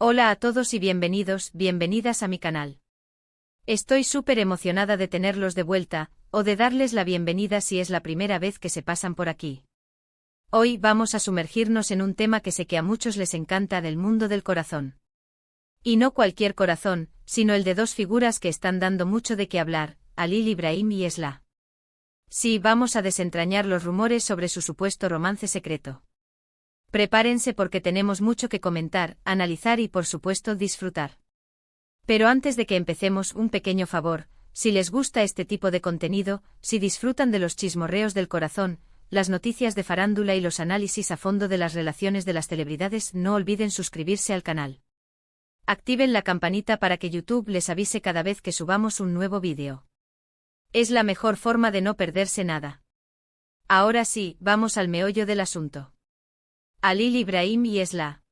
Hola a todos y bienvenidas a mi canal. Estoy súper emocionada de tenerlos de vuelta, o de darles la bienvenida si es la primera vez que se pasan por aquí. Hoy vamos a sumergirnos en un tema que sé que a muchos les encanta, del mundo del corazón. Y no cualquier corazón, sino el de dos figuras que están dando mucho de qué hablar, Halil Ibrahim y Esla. Sí, vamos a desentrañar los rumores sobre su supuesto romance secreto. Prepárense porque tenemos mucho que comentar, analizar y por supuesto disfrutar. Pero antes de que empecemos, un pequeño favor: si les gusta este tipo de contenido, si disfrutan de los chismorreos del corazón, las noticias de farándula y los análisis a fondo de las relaciones de las celebridades, no olviden suscribirse al canal. Activen la campanita para que YouTube les avise cada vez que subamos un nuevo vídeo. Es la mejor forma de no perderse nada. Ahora sí, vamos al meollo del asunto. Halil Ibrahim y Esla.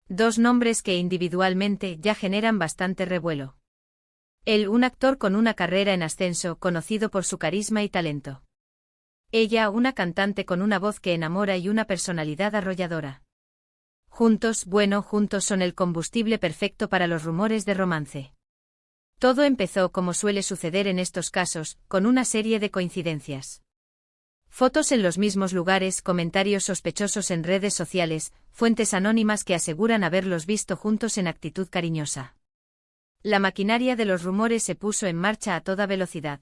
Dos nombres que individualmente ya generan bastante revuelo. Él, un actor con una carrera en ascenso, conocido por su carisma y talento. Ella, una cantante con una voz que enamora y una personalidad arrolladora. Juntos son el combustible perfecto para los rumores de romance. Todo empezó, como suele suceder en estos casos, con una serie de coincidencias. Fotos en los mismos lugares, comentarios sospechosos en redes sociales, fuentes anónimas que aseguran haberlos visto juntos en actitud cariñosa. La maquinaria de los rumores se puso en marcha a toda velocidad.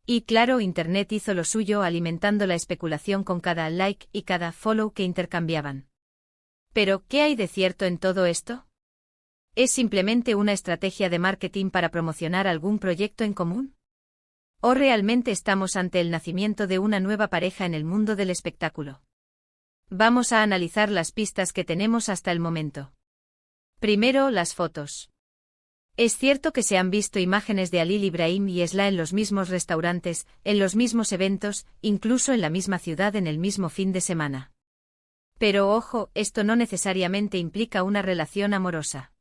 Y claro, Internet hizo lo suyo, alimentando la especulación con cada like y cada follow que intercambiaban. Pero, ¿qué hay de cierto en todo esto? ¿Es simplemente una estrategia de marketing para promocionar algún proyecto en común? ¿O realmente estamos ante el nacimiento de una nueva pareja en el mundo del espectáculo? Vamos a analizar las pistas que tenemos hasta el momento. Primero, las fotos. Es cierto que se han visto imágenes de Halil Ibrahim y Esla en los mismos restaurantes, en los mismos eventos, incluso en la misma ciudad en el mismo fin de semana. Pero ojo, esto no necesariamente implica una relación amorosa.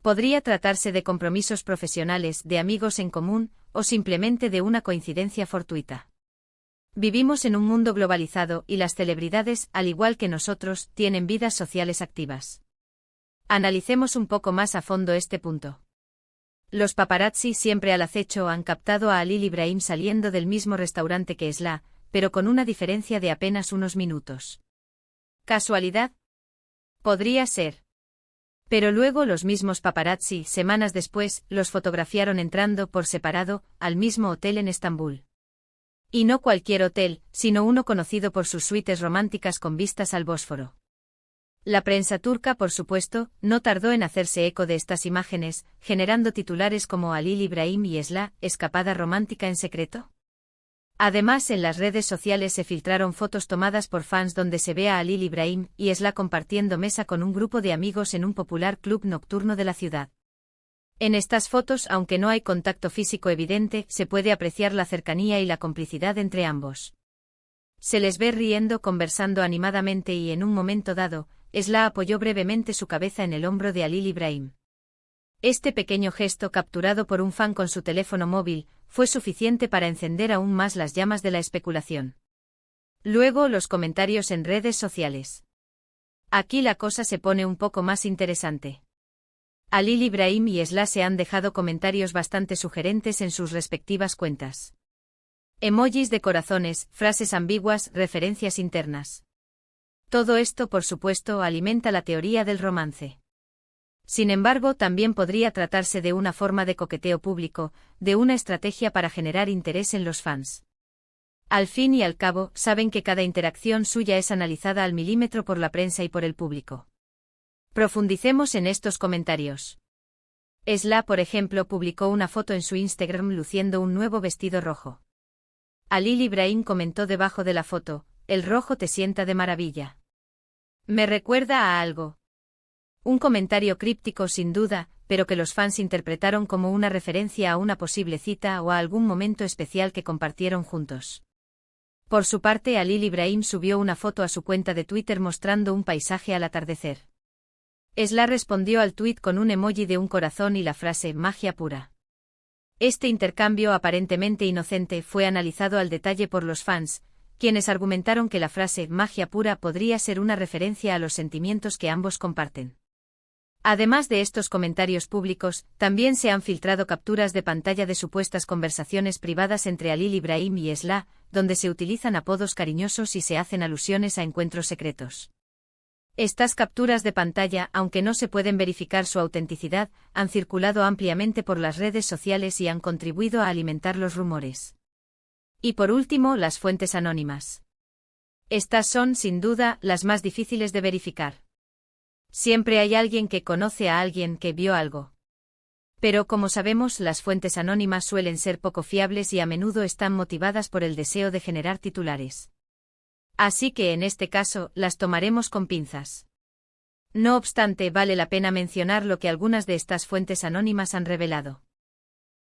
Podría tratarse de compromisos profesionales, de amigos en común, o simplemente de una coincidencia fortuita. Vivimos en un mundo globalizado y las celebridades, al igual que nosotros, tienen vidas sociales activas. Analicemos un poco más a fondo este punto. Los paparazzi, siempre al acecho, han captado a Halil Ibrahim saliendo del mismo restaurante que Esla, pero con una diferencia de apenas unos minutos. ¿Casualidad? Podría ser. Pero luego los mismos paparazzi, semanas después, los fotografiaron entrando por separado al mismo hotel en Estambul. Y no cualquier hotel, sino uno conocido por sus suites románticas con vistas al Bósforo. La prensa turca, por supuesto, no tardó en hacerse eco de estas imágenes, generando titulares como Halil Ibrahim y Esla, escapada romántica en secreto. Además, en las redes sociales se filtraron fotos tomadas por fans donde se ve a Halil Ibrahim y Esla compartiendo mesa con un grupo de amigos en un popular club nocturno de la ciudad. En estas fotos, aunque no hay contacto físico evidente, se puede apreciar la cercanía y la complicidad entre ambos. Se les ve riendo, conversando animadamente y en un momento dado, Esla apoyó brevemente su cabeza en el hombro de Halil Ibrahim. Este pequeño gesto, capturado por un fan con su teléfono móvil, fue suficiente para encender aún más las llamas de la especulación. Luego, los comentarios en redes sociales. Aquí la cosa se pone un poco más interesante. Halil Ibrahim y Esla se han dejado comentarios bastante sugerentes en sus respectivas cuentas. Emojis de corazones, frases ambiguas, referencias internas. Todo esto, por supuesto, alimenta la teoría del romance. Sin embargo, también podría tratarse de una forma de coqueteo público, de una estrategia para generar interés en los fans. Al fin y al cabo, saben que cada interacción suya es analizada al milímetro por la prensa y por el público. Profundicemos en estos comentarios. Esla, por ejemplo, publicó una foto en su Instagram luciendo un nuevo vestido rojo. Halil Ibrahim comentó debajo de la foto: "El rojo te sienta de maravilla. Me recuerda a algo". Un comentario críptico sin duda, pero que los fans interpretaron como una referencia a una posible cita o a algún momento especial que compartieron juntos. Por su parte, Halil Ibrahim subió una foto a su cuenta de Twitter mostrando un paisaje al atardecer. Esla respondió al tuit con un emoji de un corazón y la frase "magia pura". Este intercambio aparentemente inocente fue analizado al detalle por los fans, quienes argumentaron que la frase "magia pura" podría ser una referencia a los sentimientos que ambos comparten. Además de estos comentarios públicos, también se han filtrado capturas de pantalla de supuestas conversaciones privadas entre Halil Ibrahim y Esla, donde se utilizan apodos cariñosos y se hacen alusiones a encuentros secretos. Estas capturas de pantalla, aunque no se pueden verificar su autenticidad, han circulado ampliamente por las redes sociales y han contribuido a alimentar los rumores. Y por último, las fuentes anónimas. Estas son, sin duda, las más difíciles de verificar. Siempre hay alguien que conoce a alguien que vio algo. Pero como sabemos, las fuentes anónimas suelen ser poco fiables y a menudo están motivadas por el deseo de generar titulares. Así que en este caso, las tomaremos con pinzas. No obstante, vale la pena mencionar lo que algunas de estas fuentes anónimas han revelado.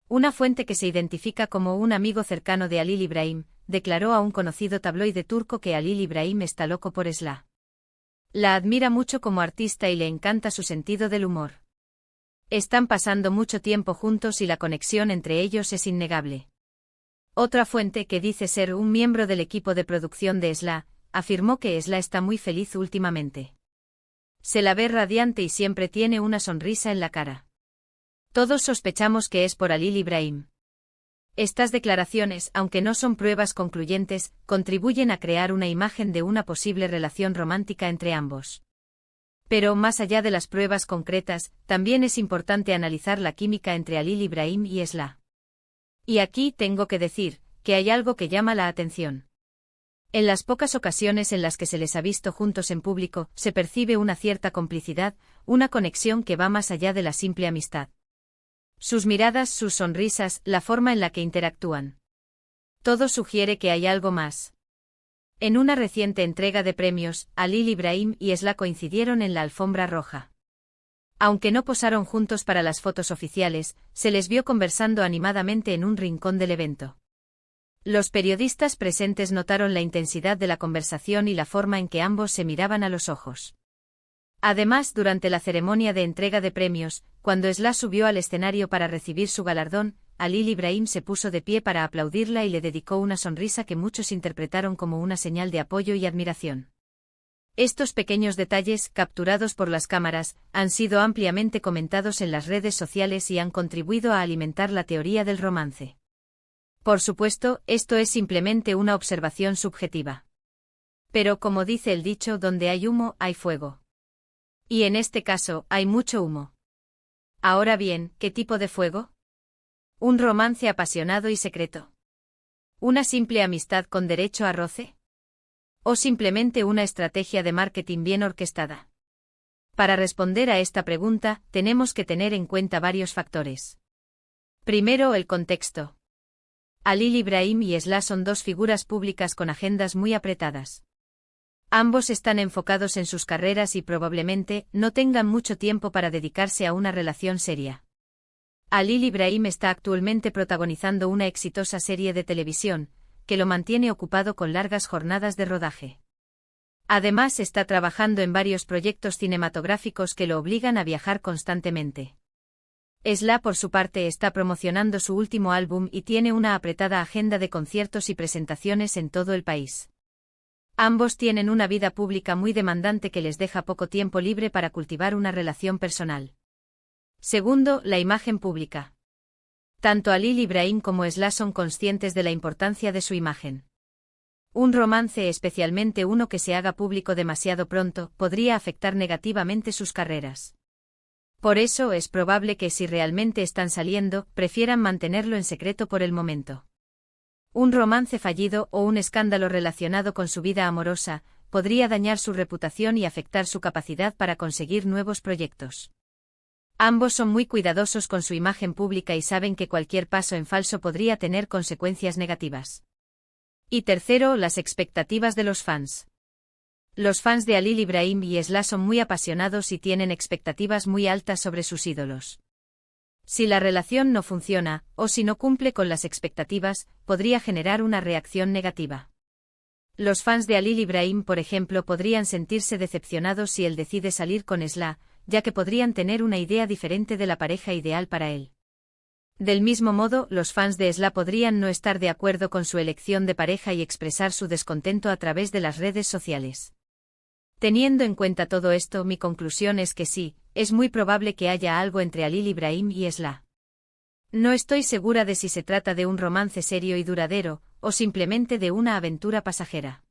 Una fuente que se identifica como un amigo cercano de Halil Ibrahim, declaró a un conocido tabloide turco que Halil Ibrahim está loco por Esla. La admira mucho como artista y le encanta su sentido del humor. Están pasando mucho tiempo juntos y la conexión entre ellos es innegable. Otra fuente, que dice ser un miembro del equipo de producción de Esla, afirmó que Esla está muy feliz últimamente. Se la ve radiante y siempre tiene una sonrisa en la cara. Todos sospechamos que es por Halil Ibrahim. Estas declaraciones, aunque no son pruebas concluyentes, contribuyen a crear una imagen de una posible relación romántica entre ambos. Pero más allá de las pruebas concretas, también es importante analizar la química entre Halil Ibrahim y Esla. Y aquí tengo que decir que hay algo que llama la atención. En las pocas ocasiones en las que se les ha visto juntos en público, se percibe una cierta complicidad, una conexión que va más allá de la simple amistad. Sus miradas, sus sonrisas, la forma en la que interactúan. Todo sugiere que hay algo más. En una reciente entrega de premios, Halil Ibrahim y Esla coincidieron en la alfombra roja. Aunque no posaron juntos para las fotos oficiales, se les vio conversando animadamente en un rincón del evento. Los periodistas presentes notaron la intensidad de la conversación y la forma en que ambos se miraban a los ojos. Además, durante la ceremonia de entrega de premios, cuando Esla subió al escenario para recibir su galardón, Halil Ibrahim se puso de pie para aplaudirla y le dedicó una sonrisa que muchos interpretaron como una señal de apoyo y admiración. Estos pequeños detalles, capturados por las cámaras, han sido ampliamente comentados en las redes sociales y han contribuido a alimentar la teoría del romance. Por supuesto, esto es simplemente una observación subjetiva. Pero como dice el dicho, donde hay humo, hay fuego. Y en este caso, hay mucho humo. Ahora bien, ¿qué tipo de fuego? ¿Un romance apasionado y secreto? ¿Una simple amistad con derecho a roce? ¿O simplemente una estrategia de marketing bien orquestada? Para responder a esta pregunta, tenemos que tener en cuenta varios factores. Primero, el contexto. Halil Ibrahim y Esla son dos figuras públicas con agendas muy apretadas. Ambos están enfocados en sus carreras y probablemente no tengan mucho tiempo para dedicarse a una relación seria. Halil Ibrahim está actualmente protagonizando una exitosa serie de televisión, que lo mantiene ocupado con largas jornadas de rodaje. Además, está trabajando en varios proyectos cinematográficos que lo obligan a viajar constantemente. Esla, por su parte, está promocionando su último álbum y tiene una apretada agenda de conciertos y presentaciones en todo el país. Ambos tienen una vida pública muy demandante que les deja poco tiempo libre para cultivar una relación personal. Segundo, la imagen pública. Tanto Halil Ibrahim como Esla son conscientes de la importancia de su imagen. Un romance, especialmente uno que se haga público demasiado pronto, podría afectar negativamente sus carreras. Por eso es probable que si realmente están saliendo, prefieran mantenerlo en secreto por el momento. Un romance fallido o un escándalo relacionado con su vida amorosa podría dañar su reputación y afectar su capacidad para conseguir nuevos proyectos. Ambos son muy cuidadosos con su imagen pública y saben que cualquier paso en falso podría tener consecuencias negativas. Y tercero, las expectativas de los fans. Los fans de Halil Ibrahim y Esla son muy apasionados y tienen expectativas muy altas sobre sus ídolos. Si la relación no funciona, o si no cumple con las expectativas, podría generar una reacción negativa. Los fans de Halil Ibrahim, por ejemplo, podrían sentirse decepcionados si él decide salir con Esla, ya que podrían tener una idea diferente de la pareja ideal para él. Del mismo modo, los fans de Esla podrían no estar de acuerdo con su elección de pareja y expresar su descontento a través de las redes sociales. Teniendo en cuenta todo esto, mi conclusión es que sí, es muy probable que haya algo entre Halil Ibrahim y Esla. No estoy segura de si se trata de un romance serio y duradero, o simplemente de una aventura pasajera.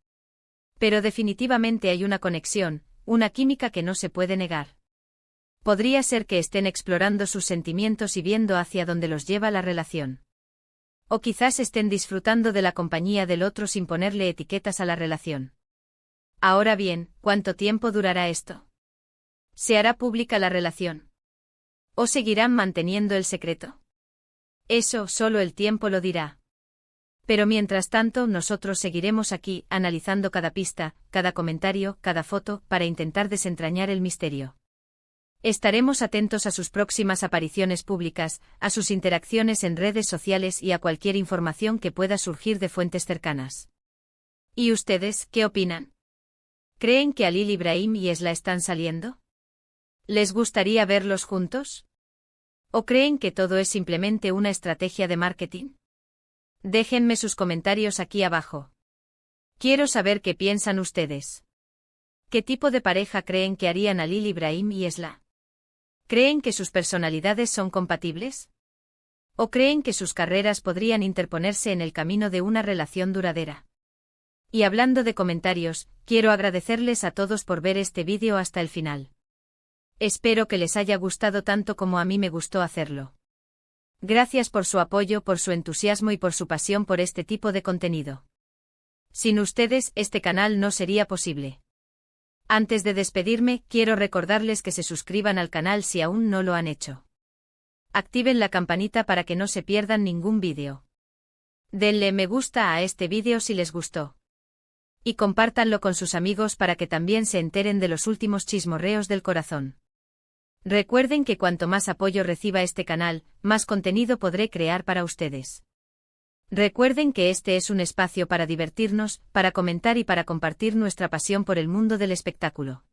Pero definitivamente hay una conexión, una química que no se puede negar. Podría ser que estén explorando sus sentimientos y viendo hacia dónde los lleva la relación. O quizás estén disfrutando de la compañía del otro sin ponerle etiquetas a la relación. Ahora bien, ¿cuánto tiempo durará esto? ¿Se hará pública la relación? ¿O seguirán manteniendo el secreto? Eso solo el tiempo lo dirá. Pero mientras tanto, nosotros seguiremos aquí, analizando cada pista, cada comentario, cada foto, para intentar desentrañar el misterio. Estaremos atentos a sus próximas apariciones públicas, a sus interacciones en redes sociales y a cualquier información que pueda surgir de fuentes cercanas. ¿Y ustedes, qué opinan? ¿Creen que Halil Ibrahim y Esla están saliendo? ¿Les gustaría verlos juntos? ¿O creen que todo es simplemente una estrategia de marketing? Déjenme sus comentarios aquí abajo. Quiero saber qué piensan ustedes. ¿Qué tipo de pareja creen que harían Halil Ibrahim y Esla? ¿Creen que sus personalidades son compatibles? ¿O creen que sus carreras podrían interponerse en el camino de una relación duradera? Y hablando de comentarios, quiero agradecerles a todos por ver este vídeo hasta el final. Espero que les haya gustado tanto como a mí me gustó hacerlo. Gracias por su apoyo, por su entusiasmo y por su pasión por este tipo de contenido. Sin ustedes, este canal no sería posible. Antes de despedirme, quiero recordarles que se suscriban al canal si aún no lo han hecho. Activen la campanita para que no se pierdan ningún vídeo. Denle me gusta a este vídeo si les gustó. Y compártanlo con sus amigos para que también se enteren de los últimos chismorreos del corazón. Recuerden que cuanto más apoyo reciba este canal, más contenido podré crear para ustedes. Recuerden que este es un espacio para divertirnos, para comentar y para compartir nuestra pasión por el mundo del espectáculo.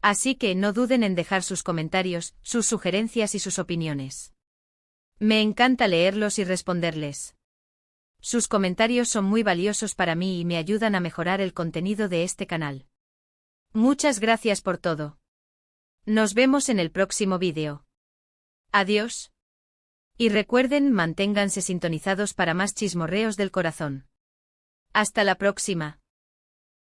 Así que no duden en dejar sus comentarios, sus sugerencias y sus opiniones. Me encanta leerlos y responderles. Sus comentarios son muy valiosos para mí y me ayudan a mejorar el contenido de este canal. Muchas gracias por todo. Nos vemos en el próximo vídeo. Adiós. Y recuerden, manténganse sintonizados para más chismorreos del corazón. Hasta la próxima.